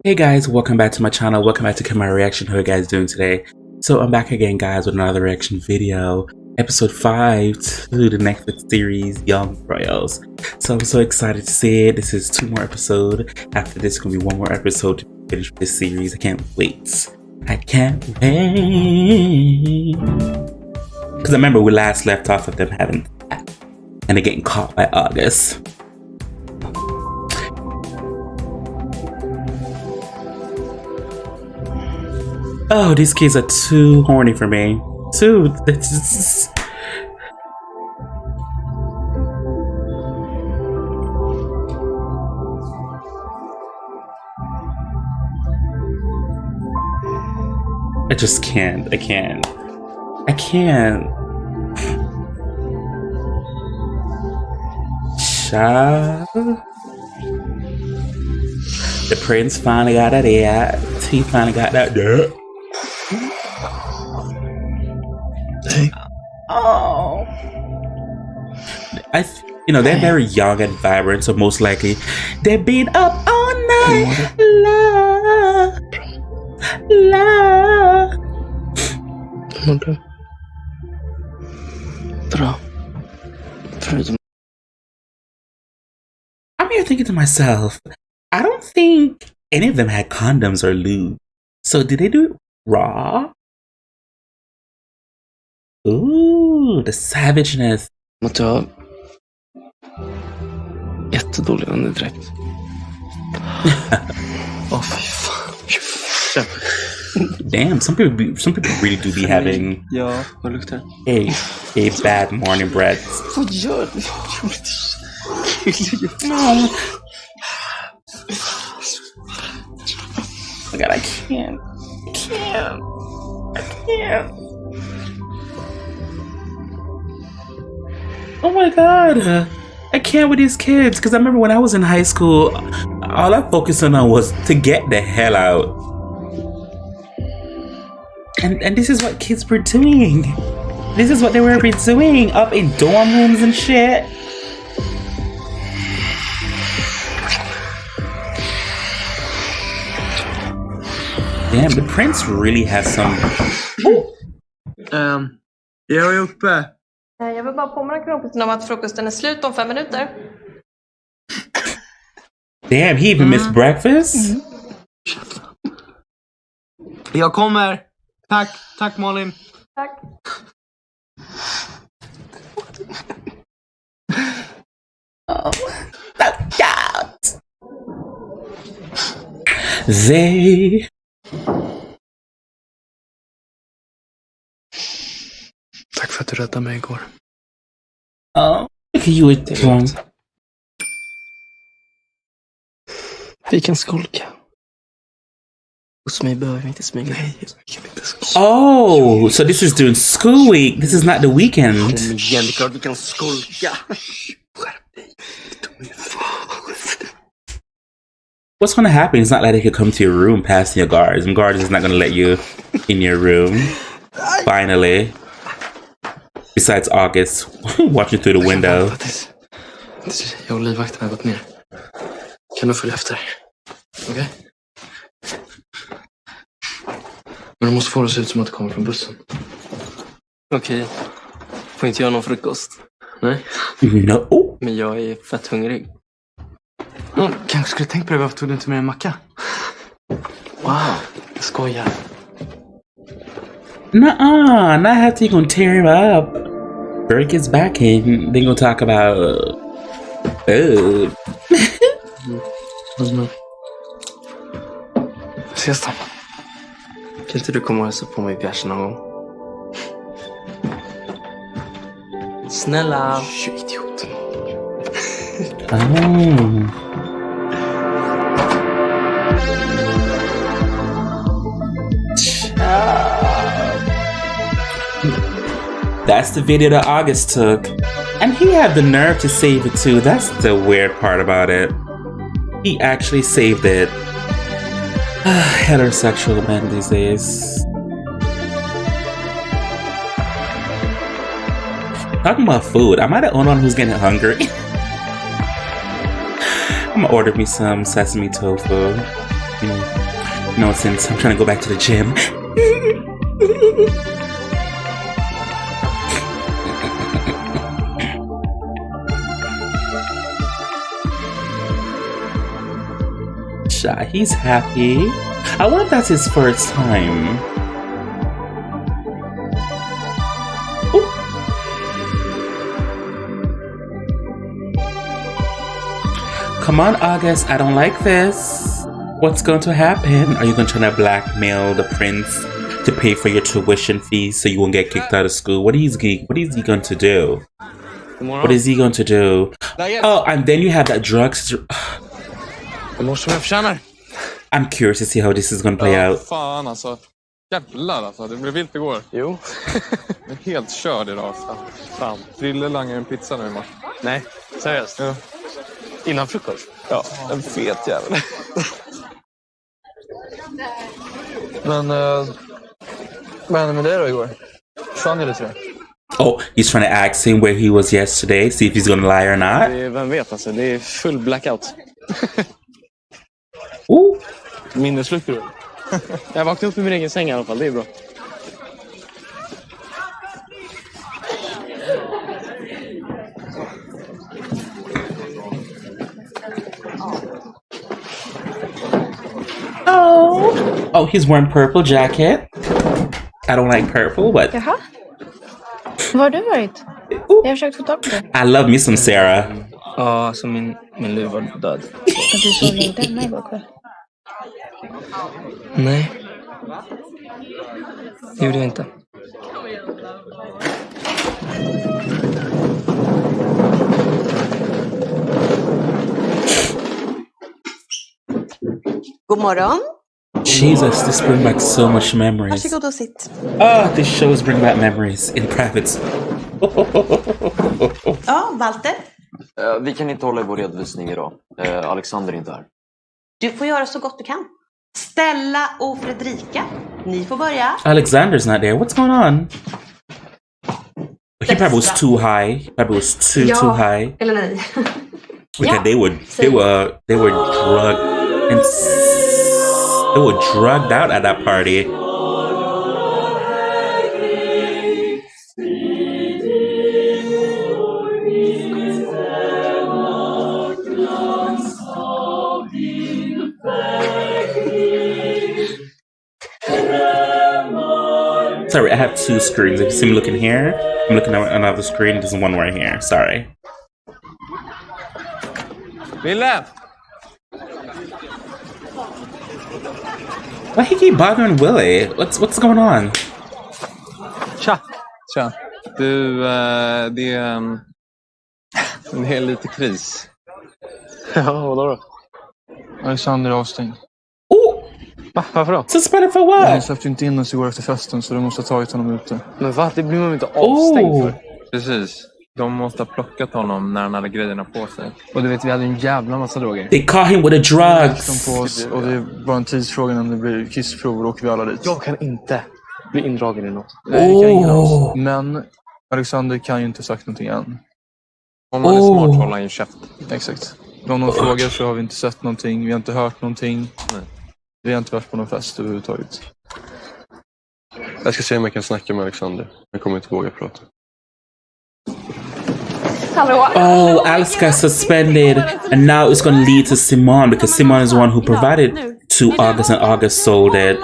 Hey guys, welcome back to my channel. Welcome back to Kamara Reaction. How are you guys doing today? So I'm back again, guys, with another reaction video. Episode 5 to the Netflix series Young Royals. So I'm so excited to see it. This is 2 more episodes. After this, going to be 1 more episode to finish this series. I can't wait. I can't wait. Because I remember we last left off of them having that. And they're getting caught by August. Oh, these kids are too horny for me. Too. I just can't. I can't. I can't. Child. The prince finally got that ass. He finally got that dirt. Oh, they're very young and vibrant, so most likely they've been up all night. Love, love. I'm here thinking to myself, I don't think any of them had condoms or lube. So did they do it raw? Ooh, the savageness. Måste ha jättedålig andedräkt. Åh fy fan. Damn, some people really do be having Ja, vad luktar a bad morning breath. Vad gör du? No. Oh my God, I can't. I can't. Oh my God. I can't with these kids, because I remember when I was in high school, all I focused on was to get the hell out. And this is what kids were doing. This is what they were doing up in dorm rooms and shit. Damn, the prince really has some... Jag är uppe. Jag vill bara påminna kompisen om att frukosten är slut om 5 minuter. Damn, he even missed breakfast? Jag kommer. Tack Malin. Tack. Oh, look out! They... Tack för att du räddade mig igår. Oh, look at you with drunk. Vi kan skolka. Hos mig behöver vi inte smyga. Nej, vi kan inte skolka. Oh, so this is during school week. This is not the weekend. Kom igen, det är klart vi kan skolka. Skärp dig. What's gonna happen? It's not like they could come to your room past your guards. And guards is not gonna let you in your room. Finally. Besides August watching through the window. Jag och livvakten har gått ner. Kan du följa efter? Okej? Men du måste få det att se ut som att det kommer från bussen. Okej. Får inte göra någon frukost? Nej. No. Men jag är fett hungrig. Kanske skulle tänkt på det. Varför tog du inte med en macka? Wow, jag skojar. Nuh-uh, not after you gonna tear him up. Bert gets back in, then gonna talk about food. Ses då. Kan inte du komma och hälsa på mig i pjäsen någon gång? Snälla. Idiot. Oh. That's the video that August took. And he had the nerve to save it too. That's the weird part about it. He actually saved it. Heterosexual men these days. Talking about food, am I the only one who's getting hungry? I'm gonna order me some sesame tofu. No, since I'm trying to go back to the gym. He's happy. I wonder if that's his first time. Ooh. Come on, August. I don't like this. What's going to happen? Are you going to try to blackmail the prince to pay for your tuition fees so you won't get kicked out of school? What is he going to do? What is he going to do? Oh, and then you have that drugs. I'm curious to see how this is going to play out. Fan alltså. Jävlar alltså, det blev vilt igår. Jo. Jag är helt körd idag. Fan, Frille langar en pizza nu imorgon. Nej, seriöst? Ja. Innan frukost? Ja, en fet jävel. Men, vad hände med dig då igår? Försvann ju lite det. Oh, he's trying to ask him where he was yesterday, see if he's going to lie or not. Vem vet alltså, det är full blackout. Ooh. Minnesluck du. Jag vaknade upp i min egen säng i alla fall, det är bra. Oh, he's wearing purple jacket. I don't like purple, but Jaha. Var har du varit? Jag har försökt få tag på dig. I love me some Sarah. Ja, alltså min lur var död. Men du såg inte hemma igår kväll. Nej. Det gjorde jag inte. God morgon. Jesus, this brings back so much memories. Varsågod och sitt. Oh, this shows bring back memories in private. Ja, Walter. Vi kan inte hålla i vår redovisning idag. Alexander är inte här. Du får göra så gott du kan. Stella och Fredrika, ni får börja. Alexander's not there. What's going on? He probably was too high. He probably was too high. Eller nej. Because they were drugged and they were drugged out at that party. Sorry, I have two screens. If you see me looking here, I'm looking at another screen. There's one right here. Sorry. Ville! Why he keep bothering Willie? What's going on? Tja! Tja. Du, det är lite kris. Ja, vadå då? Alexander är avstängd. Oh, Va? Varför då? suspended for Jag what? släppte inte in oss igår efter festen så du måste ha tagit honom ute. Men va? Det blir man inte avstängd för. Precis. De måste ha plockat honom när han hade grejerna på sig. Och du vet, vi hade en jävla massa droger. They caught him with the drugs. På oss, och det är bara en tidsfråga när det blir kissprov och åker vi alla dit. Jag kan inte bli indragen i något. Nej, det kan ingen av oss. Men Alexander kan ju inte sagt någonting än. Om man är smart håller han ju käft. Exakt. Om någon frågar så har vi inte sett någonting. Vi har inte hört någonting. Nej. Vi har inte varit på någon fest överhuvudtaget. Jag ska se om jag kan snacka med Alexander. Jag kommer inte våga prata. Oh, Alex got suspended, and now it's going to lead to Simon because Simon is the one who provided to August, and August sold it.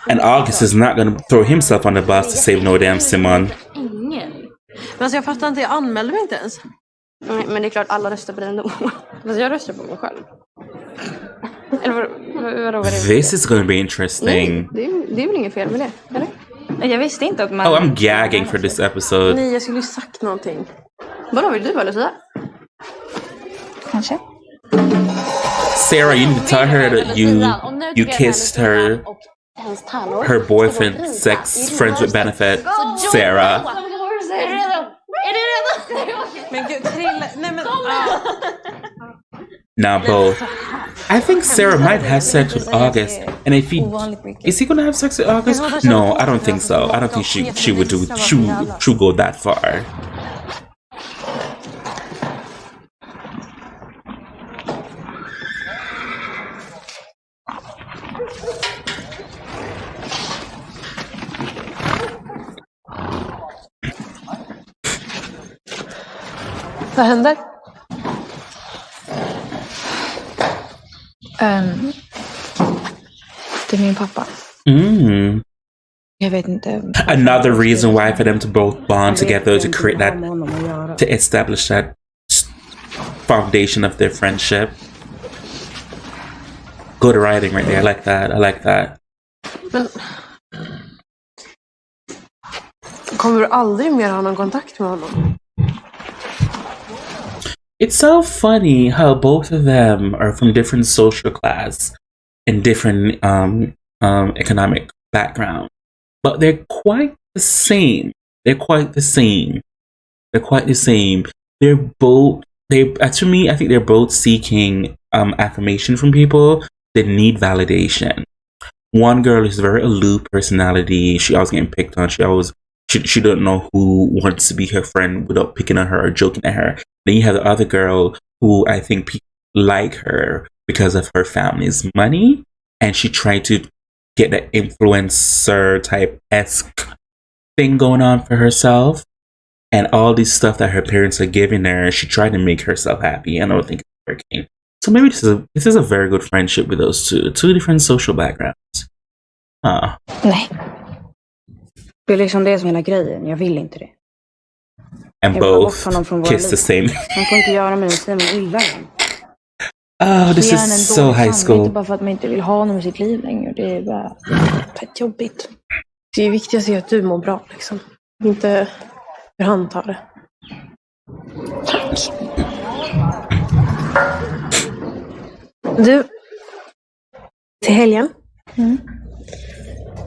And August is not going to throw himself on the bus to save no damn Simon. Men alltså jag fattar inte, jag anmälde mig inte ens. Nej, men det är klart alla röstar på dig ändå. Alltså jag röstar på mig själv. Eller vadå? This is going to be interesting. Det är väl inget fel med det, eller? Jag visste inte att man... Oh, I'm gagging for this episode. Nej, jag skulle ju sagt någonting. Vadå, vill du vara Lucia? Kanske. Sarah, you need to tell her that you kissed her boyfriend, sex friends with benefit, Sarah. Men gud, trilla. Nej men... Nah, both. I think Sarah might have sex with August, and if is he gonna have sex with August? No, I don't think so. I don't think she would do. She would go that far. Vad händer? Det är min pappa. Jag vet inte. Another reason why for them to both bond together to create that, to establish that foundation of their friendship. Good writing right there. I like that. I like that. Men... Kommer du aldrig mer ha någon kontakt med honom? It's so funny how both of them are from different social class and different economic background, but they're quite the same. They're quite the same. They're quite the same. They're both. To me, I think they're both seeking affirmation from people. They need validation. One girl is very aloof personality. She always getting picked on. She don't know who wants to be her friend without picking on her or joking at her. Then you have the other girl who I think people like her because of her family's money, and she tried to get that influencer type-esque thing going on for herself, and all this stuff that her parents are giving her, she tried to make herself happy, and I don't think it's working. So maybe this is a very good friendship with those two different social backgrounds. Nej. Det är liksom det som är hela grejen. Jag vill inte det. And both kiss the same. Man får inte göra mig Simon illa. Oh, this is so high school. Inte bara för att man inte vill ha honom i sitt liv längre. Det är bara fett jobbigt. Det är viktigast att du mår bra liksom. Inte hur han tar det. Tack. Du, till helgen.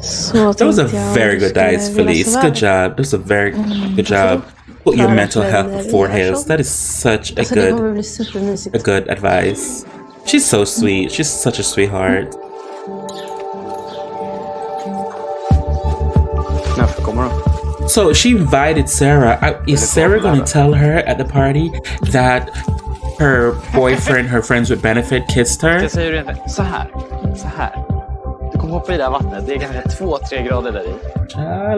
Så that was a very good dice, Felice. Good job. That was a very good job. Put your mental health before his. That is such a good advice. She's so sweet. She's such a sweetheart. So she invited Sarah. Is Sarah going to tell her at the party that her boyfriend, her friends with benefit, kissed her? Jag säger inte så här. Du kommer hoppa i det här vattnet. Det är kanske 2-3 grader där i.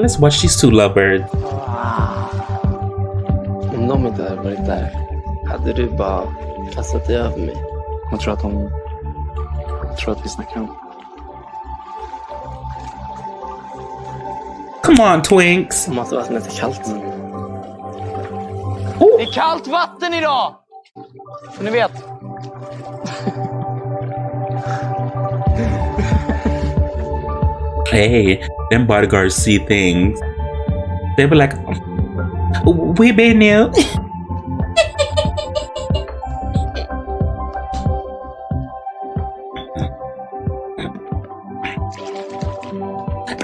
Let's watch these two lovebirds. Om de inte hade varit där, hade du bara kastat dig över mig? Jag tror att vi snackar om. Come on, twinks. Om att vattnet är kallt. Det är kallt vatten idag! Så ni vet. Hey, them bodyguards see things. They be like, we been new.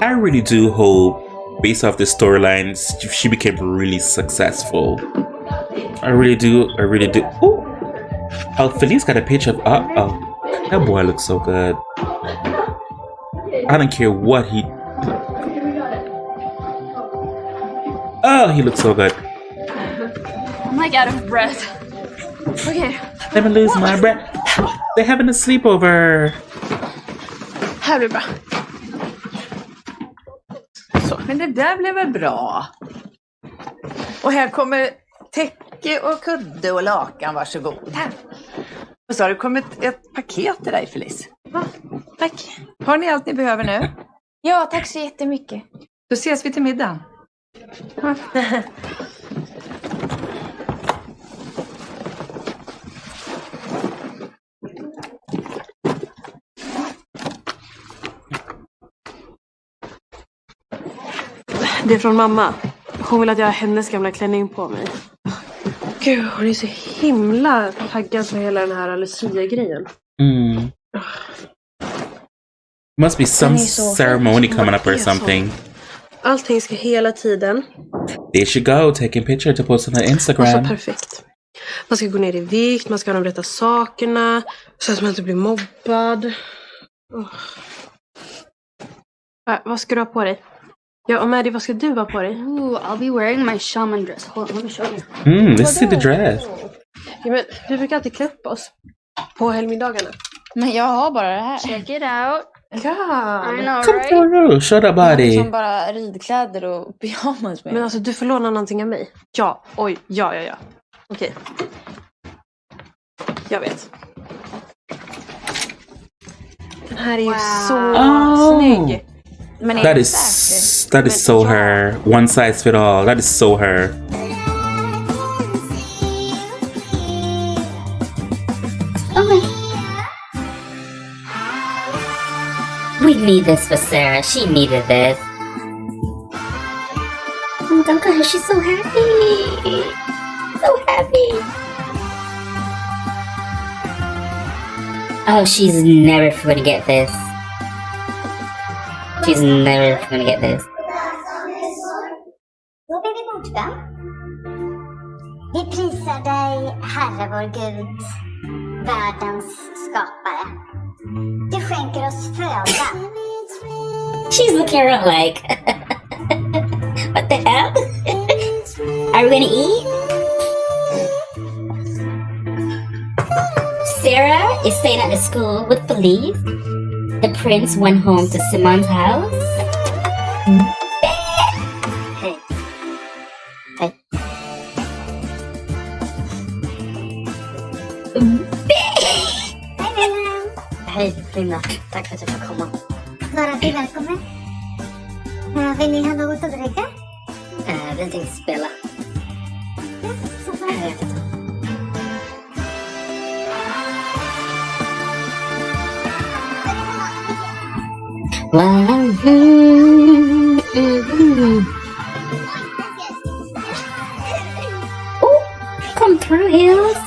I really do hope, based off the storylines, she became really successful. I really do. Ooh. Oh, Felice got a picture of. That boy looks so good. I don't care what he. Oh, he looks so good. I'm like out of breath. Okay. Let me lose my breath. They're having a sleepover. Här blir bra. Så, men det där blev väl bra. Och här kommer täcke och kudde och lakan, varsågod. Och så har det kommit ett paket till dig, Felice. Ja, tack. Har ni allt ni behöver nu? Ja, tack så jättemycket. Då ses vi till middagen. Ja. Det är från mamma. Hon vill att jag har hennes gamla klänning på mig. Gud, hon är så himla taggad på hela den här Lucia-grejen. Must be some ceremony coming up or something. Allting ska hela tiden. There she go, taking picture to post on her Instagram. Och så perfekt. Man ska gå ner i vikt, man ska ha de rätta sakerna. Så att man inte blir mobbad. Vad ska du ha på dig? Ja, och Maddie, vad ska du ha på dig? Ooh, I'll be wearing my shaman dress. Hold on, let me show you. Let's see the dress. Ja, men vi brukar alltid klä upp oss på helgmiddagarna. Men jag har bara det här. Check it out. Ja. I know, Come right? through, show the body. Som bara ridkläder och pyjamas med. Men alltså, du får låna någonting av mig. Ja, oj, ja. Okej. Jag vet. Den här är ju så snygg. Men är That det is so her. One size fit all. That is so her. We need this for Sarah. She needed this. Oh, look at her. She's so happy. So happy. Oh, she's never gonna get this. She's never gonna get this. Då blir vi borta. Vi prisar dig, Herre vår Gud, världens skapare. Du skänker oss föda. She's looking around like, what the hell? Are we gonna eat? Sarah is staying at the school with Felice. The prince went home to Simon's house. Hey. Hey. Hej Linda, tack för att jag fick komma. Bara till välkommen. Vill ni ha något att dricka? Vi tänkte spela. Jag kan ta. Oh, come through, Hills.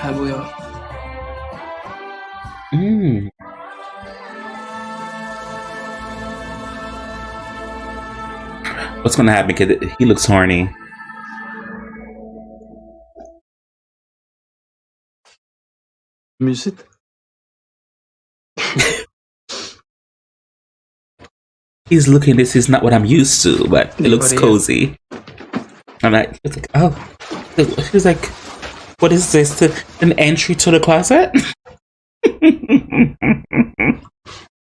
Här bor jag. Mm. What's gonna happen? Because he looks horny. Mysigt. He's looking. This is not what I'm used to, but it looks cozy. I'm like, oh, he's like, what is this? An entry to the closet?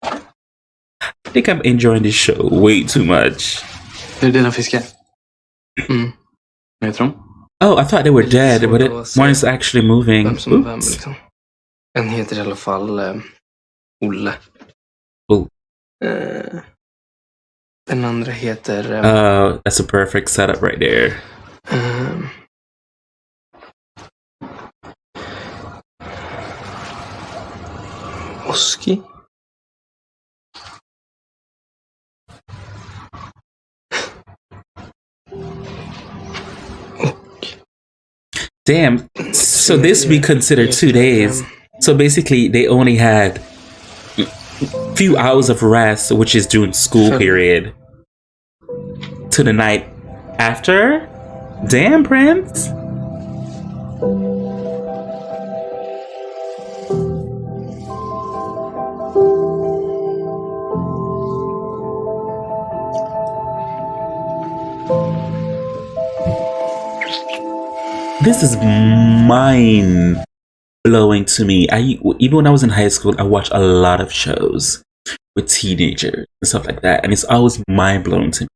I think I'm enjoying this show way too much. Är det dina fiskar? Vad heter de? Oh, I thought they were dead, but one is actually moving. Vem som är vem, liksom. En heter i alla fall Olle. Oh. Den andra heter... that's a perfect setup right there. Oski. Damn. So this we consider 2 days. So basically they only had few hours of rest, which is during school period, to the night after. Damn, Prince. This is mind blowing to me. Even when I was in high school, I watched a lot of shows with teenagers and stuff like that, and it's always mind blowing to me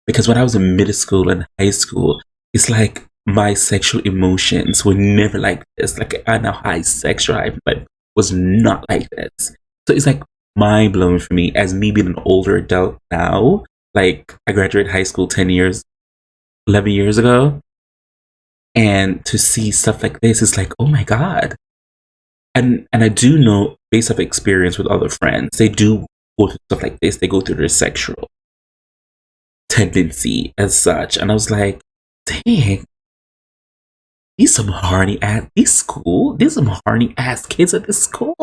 because when I was in middle school and high school, it's like my sexual emotions were never like this. Like I know how sexual, but was not like this. So it's like mind blowing for me as me being an older adult now. Like I graduated high school 11 years ago. And to see stuff like this is like, oh my God. And I do know, based off experience with other friends, they do go through stuff like this. They go through their sexual tendency as such. And I was like, dang, these some horny ass, these some horny ass kids at this school.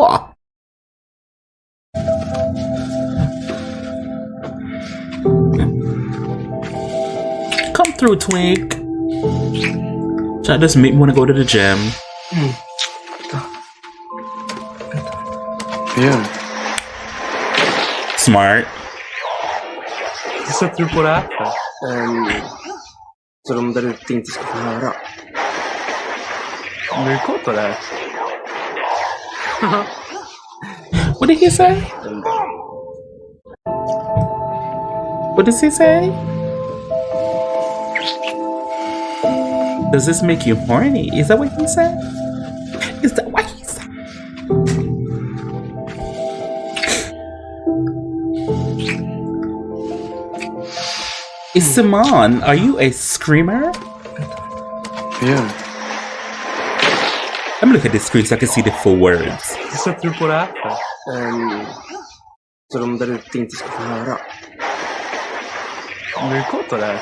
Come through, Twink. That doesn't make me want to go to the gym. Yeah. Smart. Vad sätter du på det här för? Så de där ute inte ska få höra. Blir du kåt på det här? What did he say? What does he say? Does this make you horny? Is that what he said? Is that what he said? Is Simon, are you a screamer? Yeah. Let me look at this screen so I can see the full words. Vad sätter du på det här för? Så de där ute inte ska få höra. Blir du kåt på det här?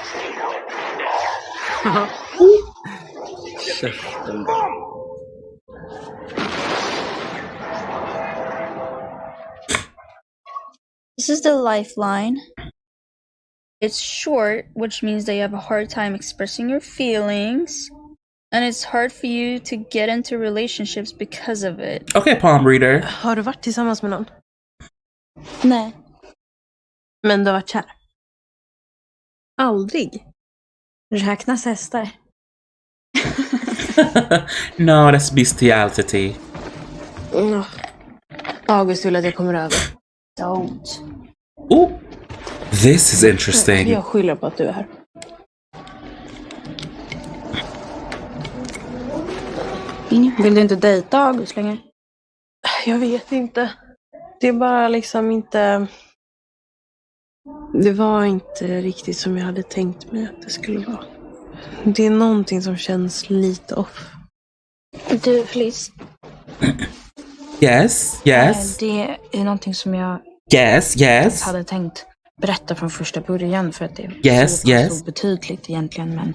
Käften. This is the lifeline. It's short, which means that you have a hard time expressing your feelings. And it's hard for you to get into relationships because of it. Okay, palm reader. Har du varit tillsammans med någon? Nej. Men du har varit kär? Aldrig? Räknas hästar? No, that's bestiality. August vill att jag kommer över. Don't. Oh, this is interesting. Jag skyller på att du är här. Vill du inte dejta August längre? Jag vet inte. Det är bara liksom inte... Det var inte riktigt som jag hade tänkt mig att det skulle vara. Det är någonting som känns lite off. Du, Felice. Yes. Det är någonting som jag Yes. hade tänkt berätta från första början för att det är så betydligt egentligen, men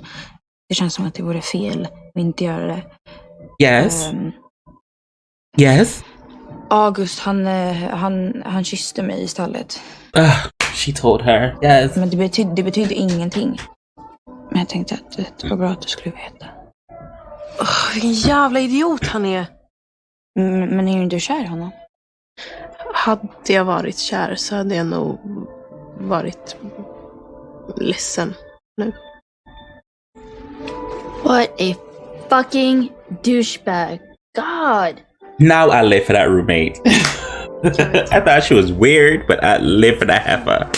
det känns som att det vore fel att inte göra det. Yes. August, han kysste mig i stallet. She told her. Yes. Men det betydde ingenting. Men jag tänkte att det var bra att du skulle veta. Vilken jävla idiot han är. Men är du inte kär i honom? Hade jag varit kär så hade jag nog varit ledsen nu. What a fucking douchebag. God. Now I live for that roommate. I thought she was weird, but I live for that heifer.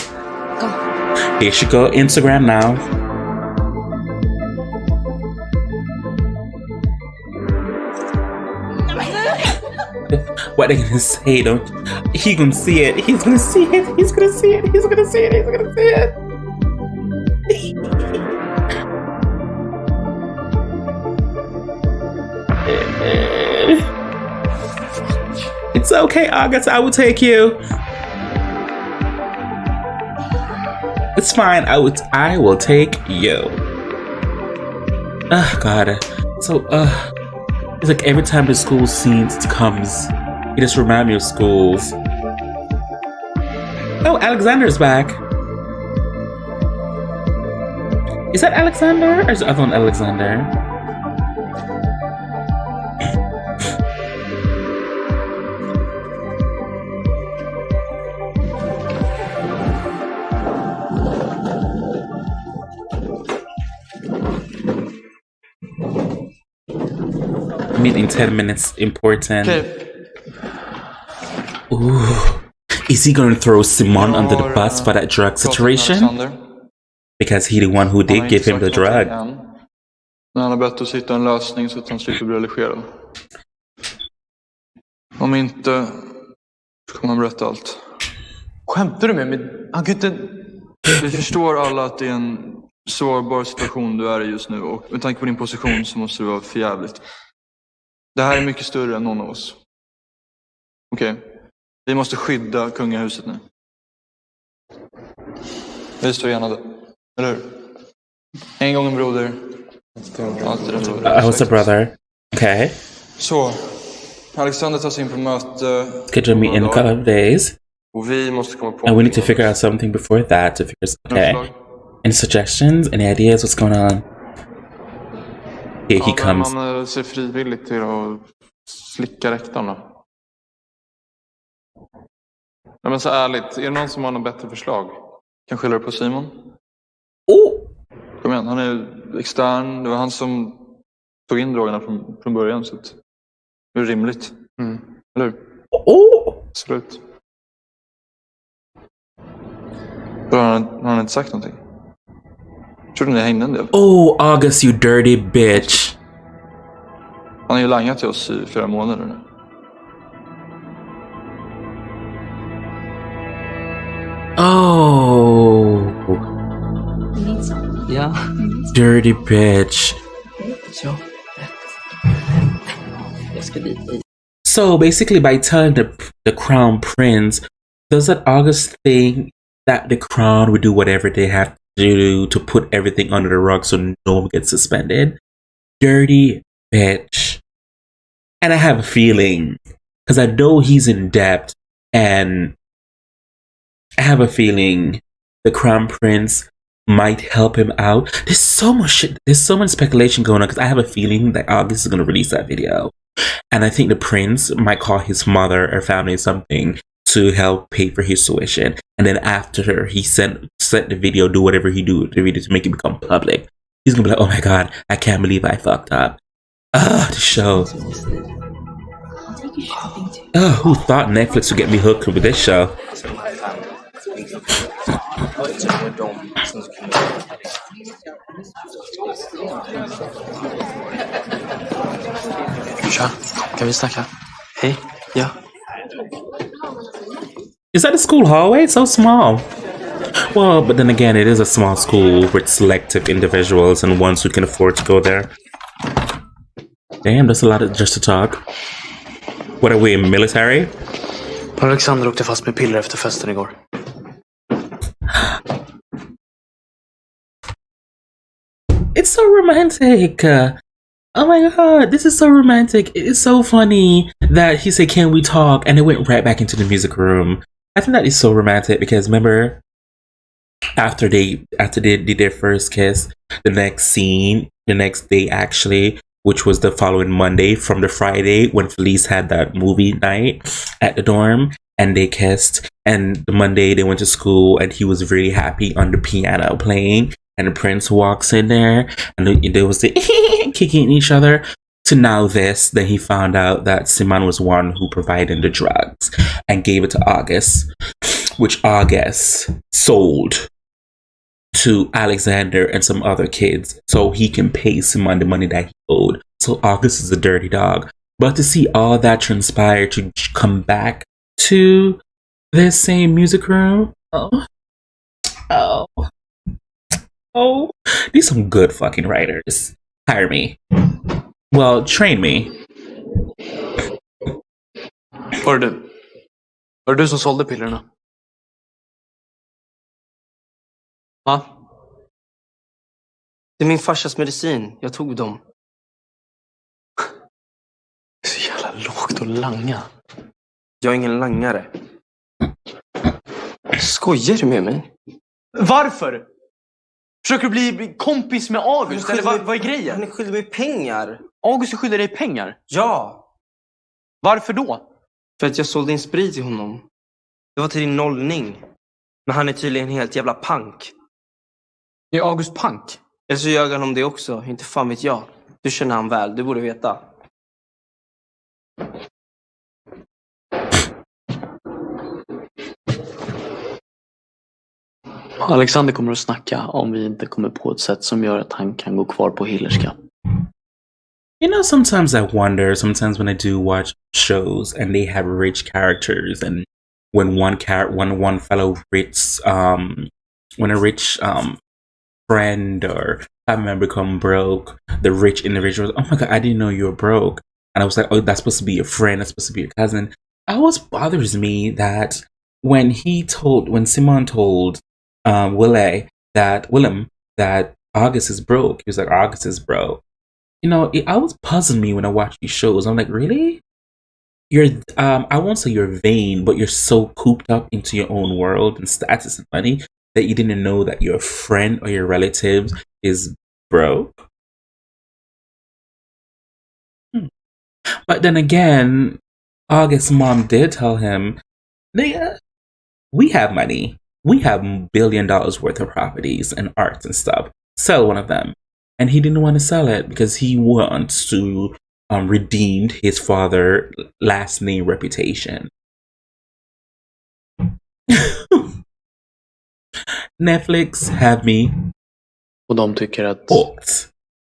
Here she go, Instagram now. What they gonna say? He gonna see it. He's gonna see it. He's gonna see it. He's gonna see it. He's gonna see it. It's okay, August. I will take you. It's fine. I will take you. God. So, it's like every time the school scene comes, it just reminds me of schools. Oh, Alexander's back. Is that Alexander or is the other one Alexander? Meet in 10 minutes. Important. Okay. Ooh. Is he gonna throw Simon under the bus for that drug situation? Because he the one who did give him the drug. Men han har bett oss hitta en lösning så att han slipper bli religerad. Om inte så kommer han berätta allt. Skämtar du med mig? Han kan inte... Vi förstår alla att det är en sårbar situation du är i just nu. Och med tanke på din position så måste det vara förjävligt. Det här är mycket större än någon av oss. Okej. Vi måste skydda kungahuset nu. Vi står enade. Eller hur? En gång en broder. Alltid en broder. I was a brother. Okay. Så. Alexander tas in på möte. Schedule me in a couple of days. Och vi måste komma på. And we need to figure out something before that to figure. Okay. Any suggestions? Any ideas? What's going on? Here he comes. Man ser frivilligt till att slicka rektorn då. Ja, men så ärligt, är det någon som har något bättre förslag? Kan skylla det på Simon. Kom igen, han är extern. Det var han som tog in drogerna från början. Så att det är rimligt. Eller hur? Absolut. Har han inte sagt någonting? Tror du ni hängde en del? Oh, August, you dirty bitch. Han har ju langat till oss i 4 månader nu. Oh. Ja. Dirty bitch. Ja. Jag ska dit. So basically, by telling the crown prince, does that August think that the crown would do whatever they have to do to put everything under the rug so no one gets suspended? Dirty bitch. And I have a feeling, because I know he's in debt, and I have a feeling the crown prince might help him out. There's so much shit. There's so much speculation going on because I have a feeling that August is going to release that video. And I think the prince might call his mother or family something to help pay for his tuition. And then after he sent the video, do whatever he do with the video to make it become public. He's going to be like, oh my God, I can't believe I fucked up. The show. Oh, who thought Netflix would get me hooked with this show? Tja, kan vi snacka? Hej, ja. Is that a school hallway? It's so small. Well, but then again, it is a small school with selective individuals and ones who can afford to go there. Damn, that's a lot of just to talk. What are we, military? Alexander åkte fast med piller efter festen igår. It's so romantic. Oh my God, this is so romantic. It's so funny that he said, can we talk? And it went right back into the music room. I think that is so romantic because remember, after they did their first kiss, the next scene, the next day actually, which was the following Monday from the Friday when Felice had that movie night at the dorm and they kissed. And the Monday they went to school and he was really happy on the piano playing. And the prince walks in there and there was the kicking each other. To now this, then he found out that Simon was one who provided the drugs and gave it to August, which August sold to Alexander and some other kids so he can pay Simon the money that he owed. So August is a dirty dog. But to see all that transpire to come back to this same music room, these some good fucking writers. Hire me. Well, train me. Var det du som sålde pillerna? Va? Det är min farsas medicin. Jag tog dem. Det är så jävla lågt att langa. Jag är ingen langare. Skojar du med mig? Varför? Försöker du bli kompis med August? Eller vad är grejen? Han är skyldig mig pengar. August är skyldig dig pengar? Ja. Varför då? För att jag sålde in sprit till honom. Det var till din nollning. Men han är tydligen helt jävla pank. Är August pank? Eller så ljög han om det också. Inte fan vet jag. Du känner han väl. Du borde veta. Alexander kommer att snacka om vi inte kommer på ett sätt som gör att han kan gå kvar på Hillerska. You know, sometimes I wonder, sometimes when I do watch shows and they have rich characters and when one fellow rich, when a rich friend or family member become broke, the rich individuals, oh my God, I didn't know you were broke. And I was like, oh, that's supposed to be your friend, that's supposed to be your cousin. It always bothers me that when Simon told Willem that August is broke, he was like, August is broke. You know, it always puzzles me when I watch these shows. I'm like, really? You're, I won't say you're vain, but you're so cooped up into your own world and status and money that you didn't know that your friend or your relatives is broke. But then again, August's mom did tell him, nigga, we have money. we have $1 billion worth of properties and arts and stuff. Sell one of them. And he didn't want to sell it because he wants to redeem his father's last name reputation. Netflix have me och de tycker att hooked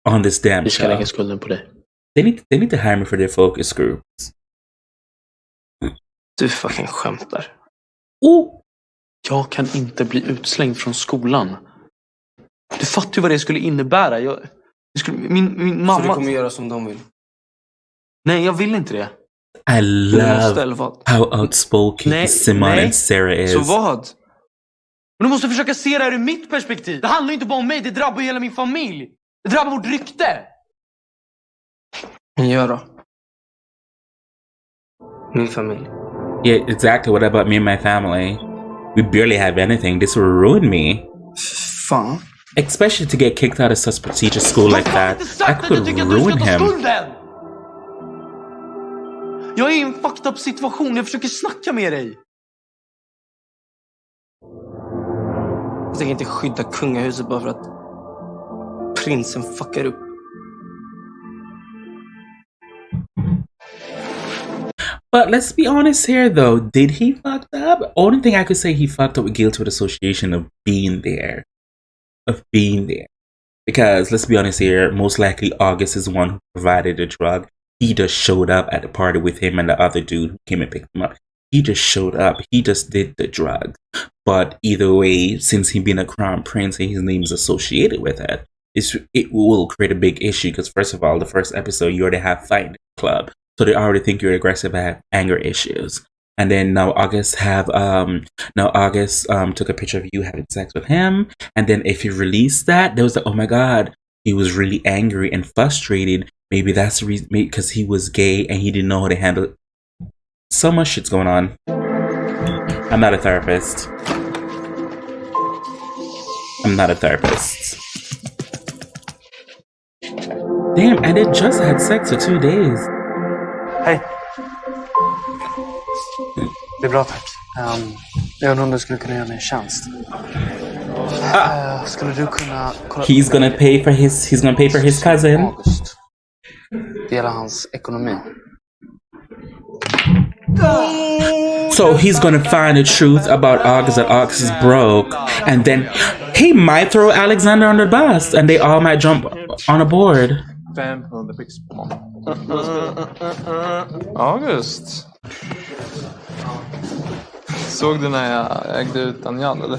on this damn vi ska show. lägga skulden på dig. They need to hire me for their focus groups. Du fucking skämtar. Oh. Jag kan inte bli utslängd från skolan. Du fattar ju vad det skulle innebära. Min mamma... Så du kommer göra som de vill? Nej, jag vill inte det. I love how outspoken Simon and Sarah is. Så vad? Men du måste försöka se det här ur mitt perspektiv. Det handlar inte bara om mig, det drabbar hela min familj. Det drabbar vårt rykte. Men gör då. Min familj. Yeah, exactly. What about me and my family? We barely have anything. This will ruin me. Fan. Especially to get kicked out of such prestigious school like that. I could ruin him. Jag är i en fucked up situation. Jag försöker snacka med dig. Jag tänker inte skydda kungahuset bara för att prinsen fuckar upp. But let's be honest here though, did he fucked up? Only thing I could say he fucked up with guilt with association of being there. Because let's be honest here, most likely August is the one who provided the drug. He just showed up at the party with him and the other dude who came and picked him up. He just showed up. He just did the drug. But either way, since he being a crown prince and his name is associated with it, it will create a big issue. Because first of all, the first episode, you already have fight in the club. So they already think you're aggressive, have anger issues. And then now August took a picture of you having sex with him. And then if he released that, there was like, oh my God, he was really angry and frustrated. Maybe that's the reason, because he was gay and he didn't know how to handle it. So much shit's going on. I'm not a therapist. Damn, and they just had sex for 2 days. Hej. Det är bra, tack. Jag undrar om du skulle kunna göra mig en tjänst. Skulle du kunna kolla... He's gonna pay for his cousin. August. Det gäller hans ekonomi. So he's gonna find the truth about August, that August is broke, and then he might throw Alexander on the bus, and they all might jump on a board. 500 pix på måndag. August. Såg du när jag ägde ut Anjan, eller?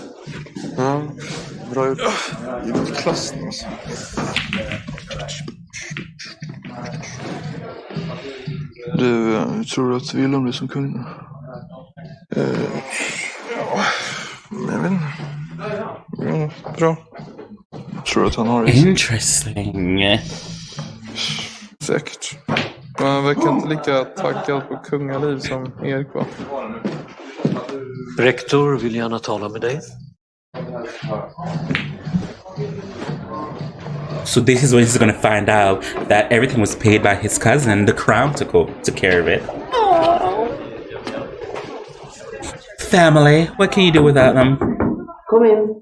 Ja, bra gjort. Klass alltså. Du, tror du att Willem blir som kung? Jag vet inte. Bra. Tror du att han har det? Interesting. Säkert. Man verkar inte lika taggad på kungaliv som Erik var. Rektor vill gärna tala med dig. So this is when he's gonna find out that everything was paid by his cousin. The crown took care of it. Aww. Family, what can you do without them? Kom in.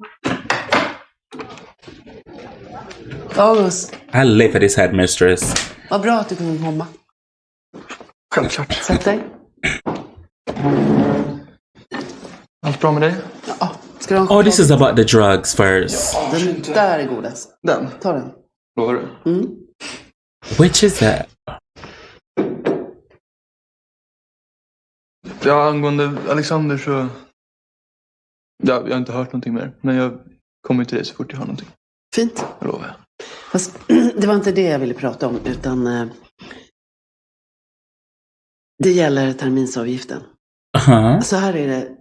August. I live for this headmistress. Vad bra att du kunde komma. Självklart. Sätt dig. Allt bra med dig? Ja. Ska du ha Oh, this is about the drugs first. Den där är godast. Den? Ta den. Lovar du? Mm. Which is that? Ja, angående Alexander så... Ja, jag har inte hört någonting mer. Men jag kommer till dig så fort jag har någonting. Fint. Jag lovar. Fast det var inte det jag ville prata om, utan... det gäller terminsavgiften. Så här är det.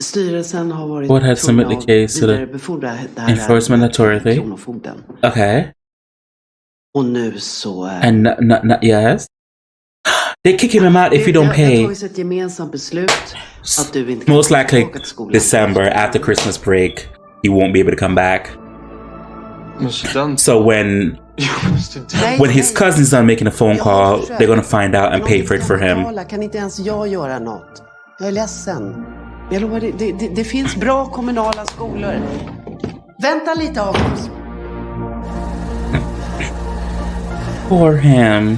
Styrelsen har varit What had submitted the case to the enforcement authority? Okay. Och nu så... And yes? They kick him out if you don't pay. Det har tagits ett gemensamt beslut att du inte Most likely December, after Christmas break, he won't be able to come back. So when his cousin's done making a phone call, they're gonna find out and pay for it for him. Kan inte ens jag göra något? Jag är ledsen. Jag lovar, det finns bra kommunala skolor. Vänta lite, August. For him.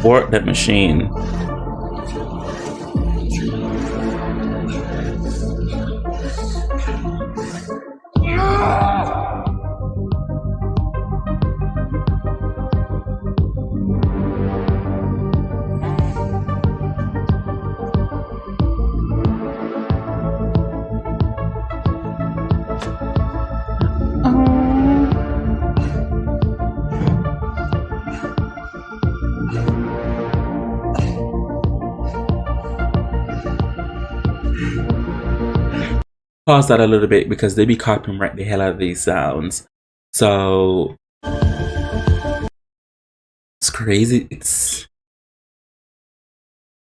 Work that machine. Pause that a little bit because they be copying the hell out of these sounds. So it's crazy. It's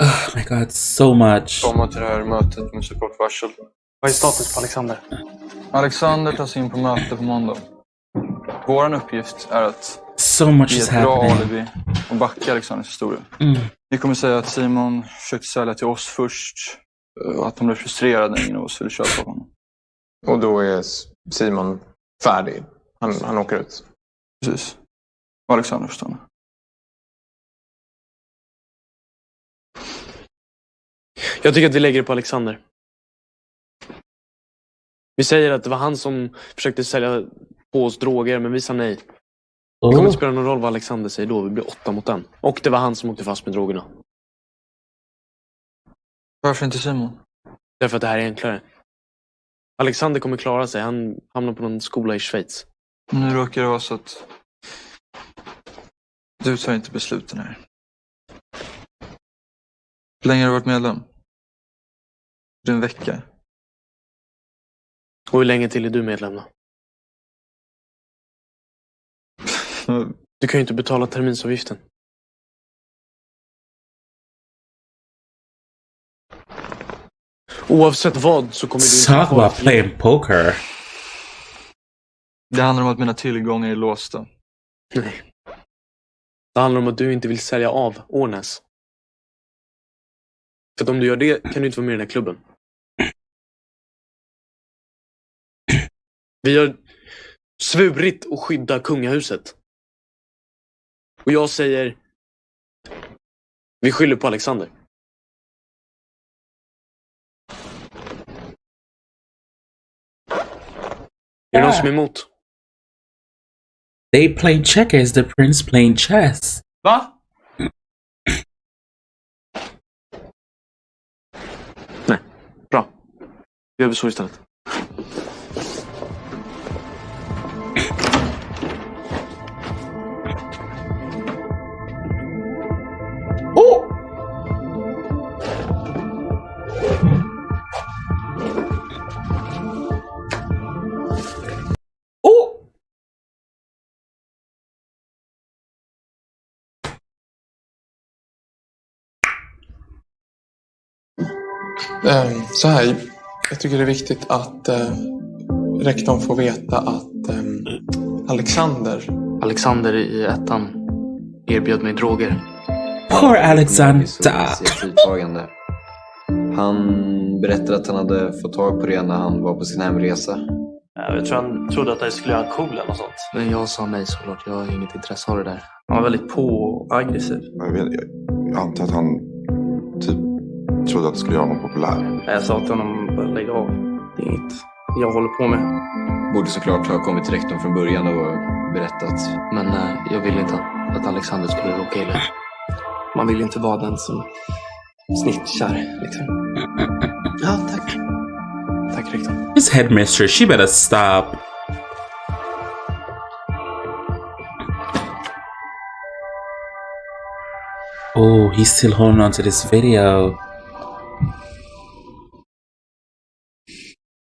oh my god, so much. Komma till det här mötet med så kort varsel. Vad är status på Alexander? Alexander tas in på möte på måndag. Vår uppgift är att So much ge is ett bra happening. alibi och backa Alexanders historia. Vi kommer säga att Simon försökte sälja till oss först och att han blev frustrerad när ingen av oss ville köpa honom. Och då är Simon färdig. Han åker ut. Precis. Och Alexander förstår mig. Jag tycker att vi lägger det på Alexander. Vi säger att det var han som försökte sälja på oss droger, men vi sa nej. Det kommer inte spela någon roll vad Alexander säger då. Vi blir 8 mot 1. Och det var han som åkte fast med drogerna. Varför inte Simon? Därför att det här är enklare. Alexander kommer klara sig. Han hamnar på någon skola i Schweiz. Nu råkar det vara så att du tar inte besluten här. Hur länge har du varit medlem? Det är en vecka. Och hur länge till är du medlem då? Du kan ju inte betala terminsavgiften. Oavsett vad så kommer du inte Talk about playing poker. Det handlar om att mina tillgångar är låsta. Nej. Det handlar om att du inte vill sälja av Ånäs. För att om du gör det kan du inte vara med i den här klubben. Vi har svurit att skydda kungahuset. Och jag säger, vi skyller på Alexander. Är det någon som är emot? They playing checkers, the prince playing chess. Va? Nej, bra. Vi gör så istället. Så här, jag tycker det är viktigt att rektorn får veta att Alexander i ettan erbjöd mig droger. Poor Alexander. Han berättade att han hade fått tag på det när han var på sin hemresa. Jag tror han trodde att det skulle göra cool eller något sånt. Men jag sa nej såklart, jag har inget intresse av det där. Han var väldigt på och aggressiv. Jag antar att han typ trodde att det skulle göra honom populär. Jag sa till honom bara lägga av. Det är inget jag håller på med. Borde såklart ha kommit till rektorn från början och berättat. Men jag ville inte att Alexander skulle råka illa. Man vill inte vara den som snitchar liksom. Ja, tack. Tack rektorn. This headmistress, she better stop. Oh, he's still holding on to this video.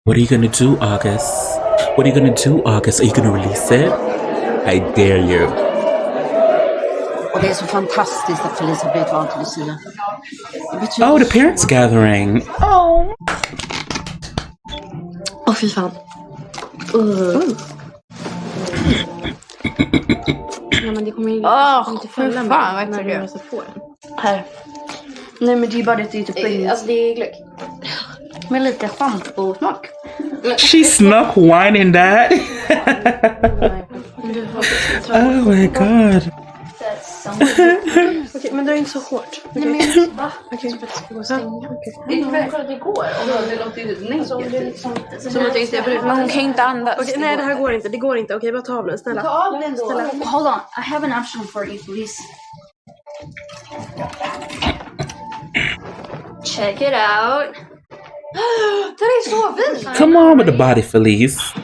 What are you gonna do, August? What are you gonna do, August? Are you gonna release it? I dare you. Och det är så fantastiskt att Felicia blev kvar till Lucia. Oh, the parents gathering. Åh, fy fan. Ja, men det kommer ju Åh, inte fy följa fan, med vad när äckligt. du röstar på den. Här. Nej, men det är bara det är typ alltså det är glögg. Med lite schampo-smak. She snuck wine in that. Oh my god. Okej, men det är inte så hårt. Nej, men jag va? Okej. Det går. Det låter ju enkelt. Som att jag inte är brud. Men hon kan inte andas. Okej, nej, det här går inte. Det går inte. Okej, bara ta av den. Snälla. Ta av den då. Hold on. I have an option for you, please. Check it out. Det är så fint. Come on with the body, Felice.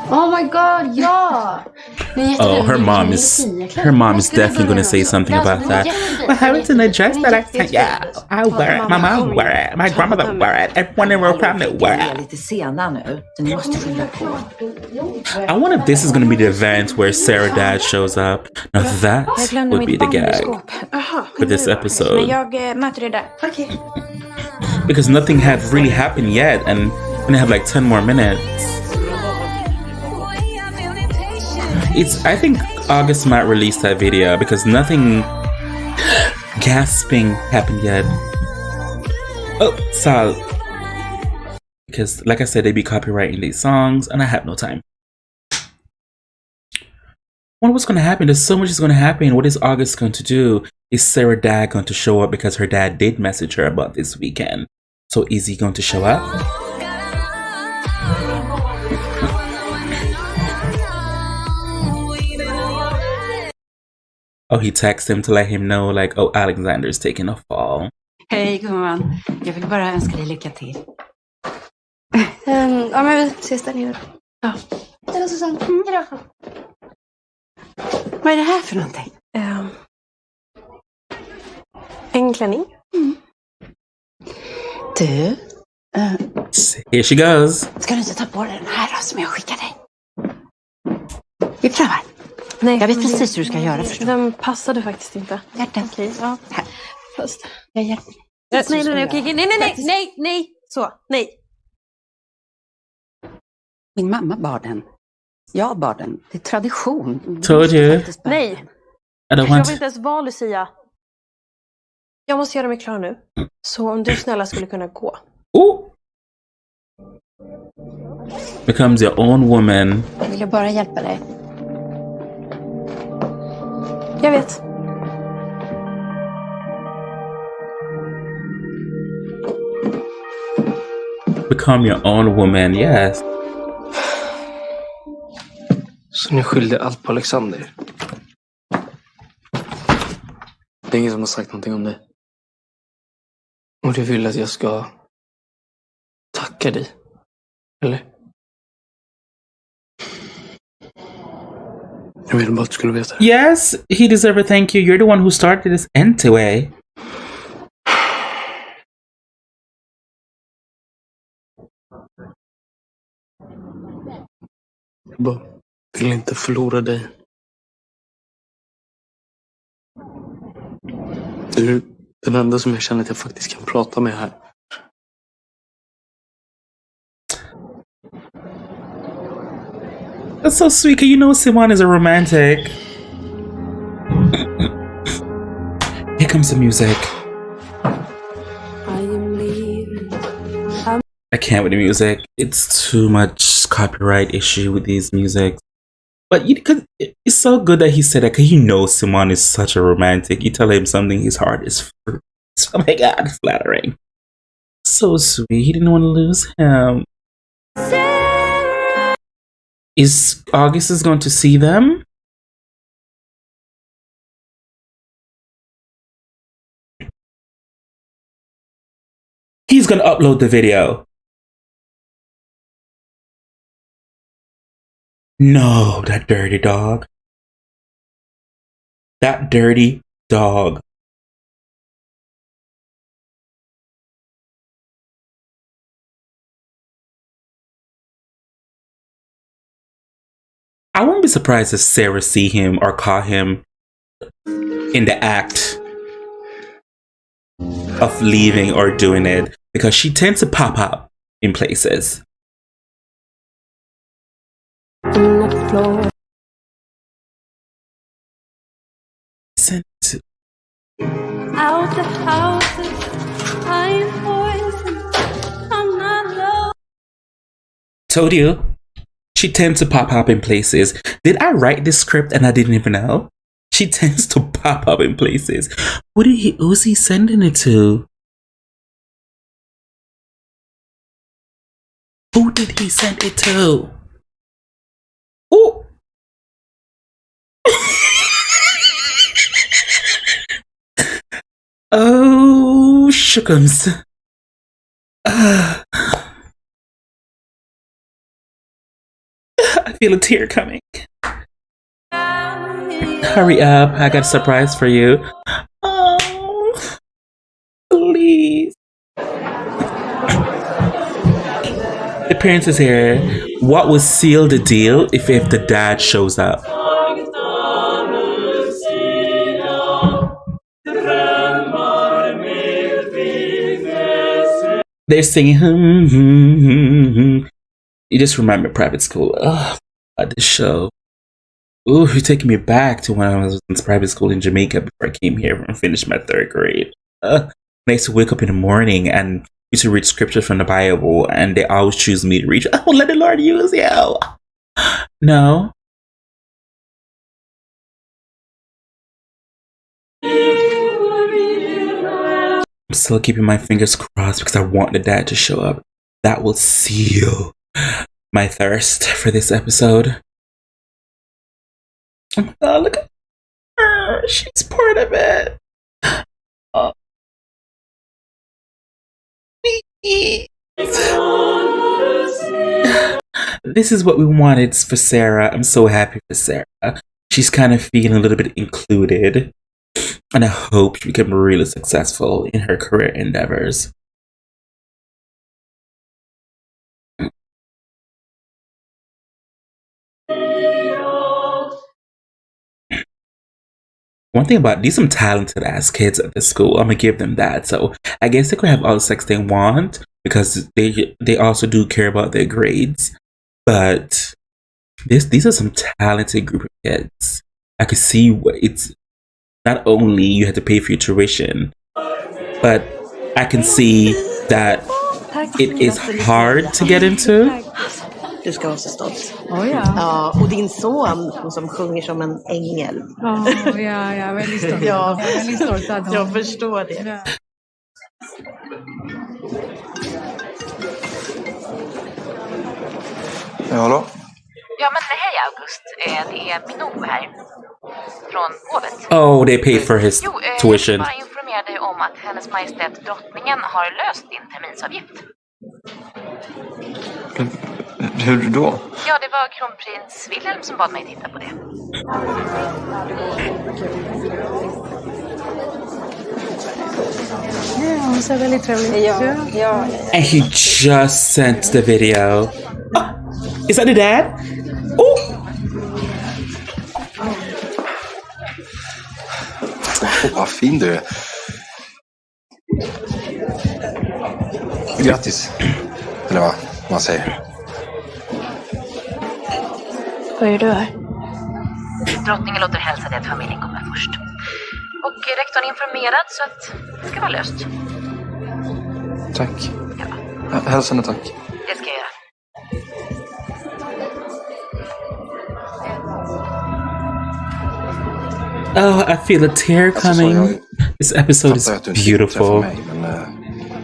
Oh my god, ja! Oh, her mom is definitely going to say something about that. What happened to the dress that yeah, I wear it. My mom wear it. My grandmother wear it. Everyone in our family wear it. I wonder if this is going to be the event where Sarah Dad shows up. Now that would be the gag for this episode. Because nothing had really happened yet, and we only have like 10 more minutes. I think August might release that video because nothing gasping happened yet. Oh, Sal. Because like I said, they be copyrighting these songs and I have no time. Wonder what's going to happen? There's so much is going to happen. What is August going to do? Is Sarah Dad going to show up because her dad did message her about this weekend? So is he going to show up? Oh, he texted him to let him know, like, oh, Alexander's taking a fall. Hej gumman, jag vill bara önska dig lycka till. Ja, men vi ses där nere. Ja. Hejdå Susanne. Hejdå. Vad är det här för någonting? En klänning. Du? Here she goes. Ska du inte ta på dig den här då, som jag skickar dig? Vi prövar. Nej, jag vet precis hur du ska göra, förstår du. Den passade faktiskt inte. Hjärtat. Okej, ja. Här. Fast. Jag hjälper dig. Nej, okej. Nej. Så, nej. Min mamma bar den. Jag bar den. Det är tradition. Told you. Nej. I don't Jag want vill inte ens vara Lucia. Jag måste göra mig klar nu. Så om du snälla skulle kunna gå. Oh! Becomes your own woman. Jag vill bara hjälpa dig. Jag vet. Become your own woman, yes. Så ni skyllde allt på Alexander? Det är ingen som har sagt någonting om det. Och du vill att jag ska tacka dig? Eller? Jag vill bara att du skulle veta. Yes, he deserves a thank you. You're the one who started this anyway. Jag bara vill inte förlora dig. Du är den enda som jag känner att jag faktiskt kan prata med här. That's so sweet. You know Simon is a romantic. Here comes the music. I can't with the music. It's too much copyright issue with these music. But it's so good that he said that because you know Simon is such a romantic. You tell him something, his heart is free. Oh my god, flattering. So sweet. He didn't want to lose him. Is August is going to see them? He's going to upload the video. No, that dirty dog. That dirty dog. I won't be surprised if Sarah see him or caught him in the act of leaving or doing it, because she tends to pop up in places. Listen to Out the houses, I'm poison. I'm not alone. Told you. She tends to pop up in places. Did I write this script and I didn't even know? She tends to pop up in places. Who's he sending it to? Who did he send it to? Ooh. Oh, shookums. I feel a tear coming. Hurry up, I got a surprise for you. Oh, please. The parents is here. What will seal the deal if the dad shows up? They're singing. You just remember private school. Ugh, this show. Ooh, you're taking me back to when I was in private school in Jamaica before I came here and finished my 3rd grade. I used to wake up in the morning and used to read scripture from the Bible, and they always choose me to read. Oh, let the Lord use you. No. I'm still keeping my fingers crossed because I want the dad to show up. That will seal my thirst for this episode. Oh my god, look at her. She's part of it. Oh. This is what we wanted for Sarah. I'm so happy for Sarah. She's kind of feeling a little bit included. And I hope she becomes really successful in her career endeavors. One thing about these some talented ass kids at this school. I'm gonna give them that. So I guess they could have all the sex they want because they also do care about their grades. But these are some talented group of kids. I could see what it's. Not only you have to pay for your tuition, but I can see that it is hard to get into. Du ska vara så stolt. Oh, ja. Ja, och din son som sjunger som en ängel. Ja, jag är väldigt stolt. Ja, jag är väldigt stolt att jag förstår det. Ja. Ja, hallå? Ja, men hej August. Det är Minou här. Från hovet. Oh, they pay for his tuition. Jag bara informera dig om att hennes majestät drottningen har löst din terminsavgift. Hur då? Ja, det var kronprins Wilhelm som bad mig titta på det. Ja, hon ser väldigt trevlig. Ja. And he just sent the video. Oh, is that the dad? Oh! Vad fin du är. Grattis. Eller vad man säger. Vad gör du här? Drottningen låter hälsa dig att familjen kommer först. Och rektorn är informerad så att det ska vara löst. Tack. Ja. Hälsa henne tack. Det ska jag göra. Oh, I feel a tear coming. This episode is beautiful.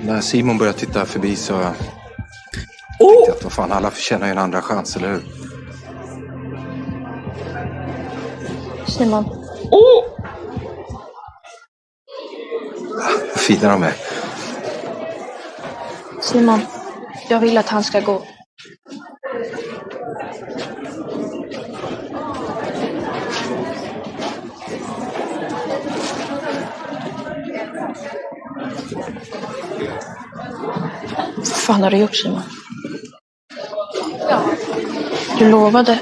När Simon började titta förbi så tänkte jag att vad fan, alla förtjänar ju en andra chans, eller hur? Simon. Vad fina de är. Simon, jag vill att han ska gå. Vad fan har du gjort, Simon? Du lovade.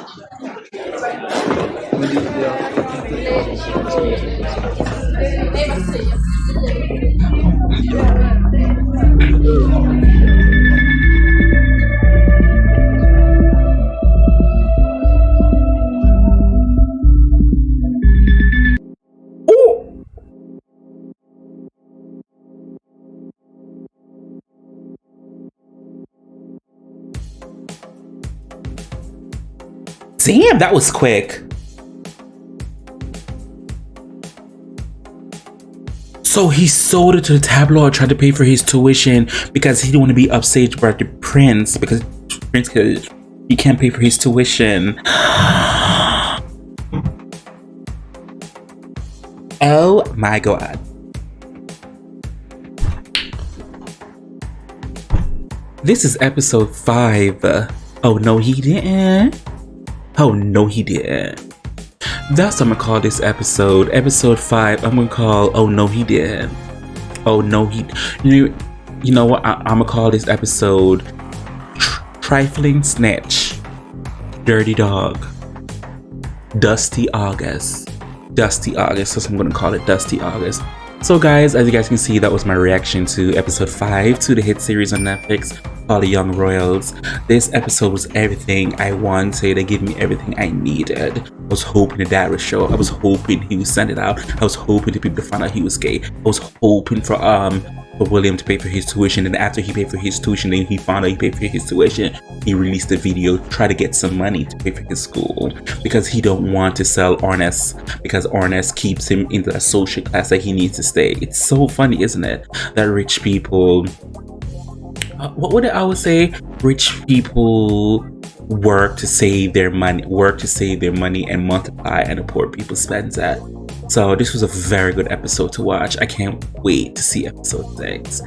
Damn, that was quick. So he sold it to the tabloid, tried to pay for his tuition because he didn't want to be upstaged by the prince, because he can't pay for his tuition. Oh my god. This is episode 5. Oh no he didn't. Oh no he didn't. That's what I'm gonna call this episode. Episode 5, I'm gonna call Oh No He Didn't. Oh no he, you know what, I'm gonna call this episode Trifling Snitch, Dirty Dog, Dusty August. Dusty August, so I'm gonna call it Dusty August. So guys, as you guys can see, that was my reaction to episode 5 to the hit series on Netflix called The Young Royals. This episode was everything I wanted. They gave me everything I needed. I was hoping the dad would show up. I was hoping he would send it out. I was hoping the people to find out he was gay. I was hoping for William to pay for his tuition, and after he paid for his tuition, then he found out he paid for his tuition, he released a video to try to get some money to pay for his school, because he don't want to sell Ornes, because Ornes keeps him in the social class that he needs to stay. It's so funny, isn't it, that rich people, what would I always say, rich people work to save their money, and multiply, and the poor people spend that. So this was a very good episode to watch. I can't wait to see episode 6.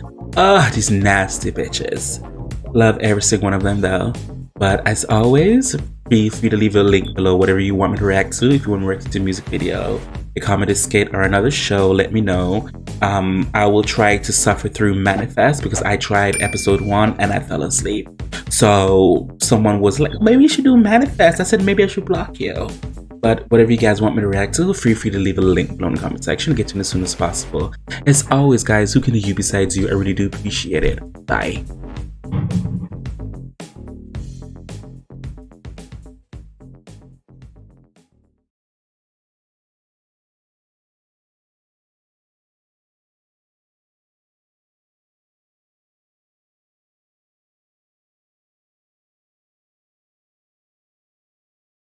These nasty bitches. Love every single one of them though. But as always, feel free to leave a link below whatever you want me to react to. If you want to react to a music video, a comedy skit, or another show, let me know. I will try to suffer through Manifest, because I tried episode 1 and I fell asleep. So someone was like, maybe you should do Manifest. I said, maybe I should block you. But whatever you guys want me to react to, feel free to leave a link below in the comment section. Get to me as soon as possible. As always guys, who can you besides you? I really do appreciate it. Bye.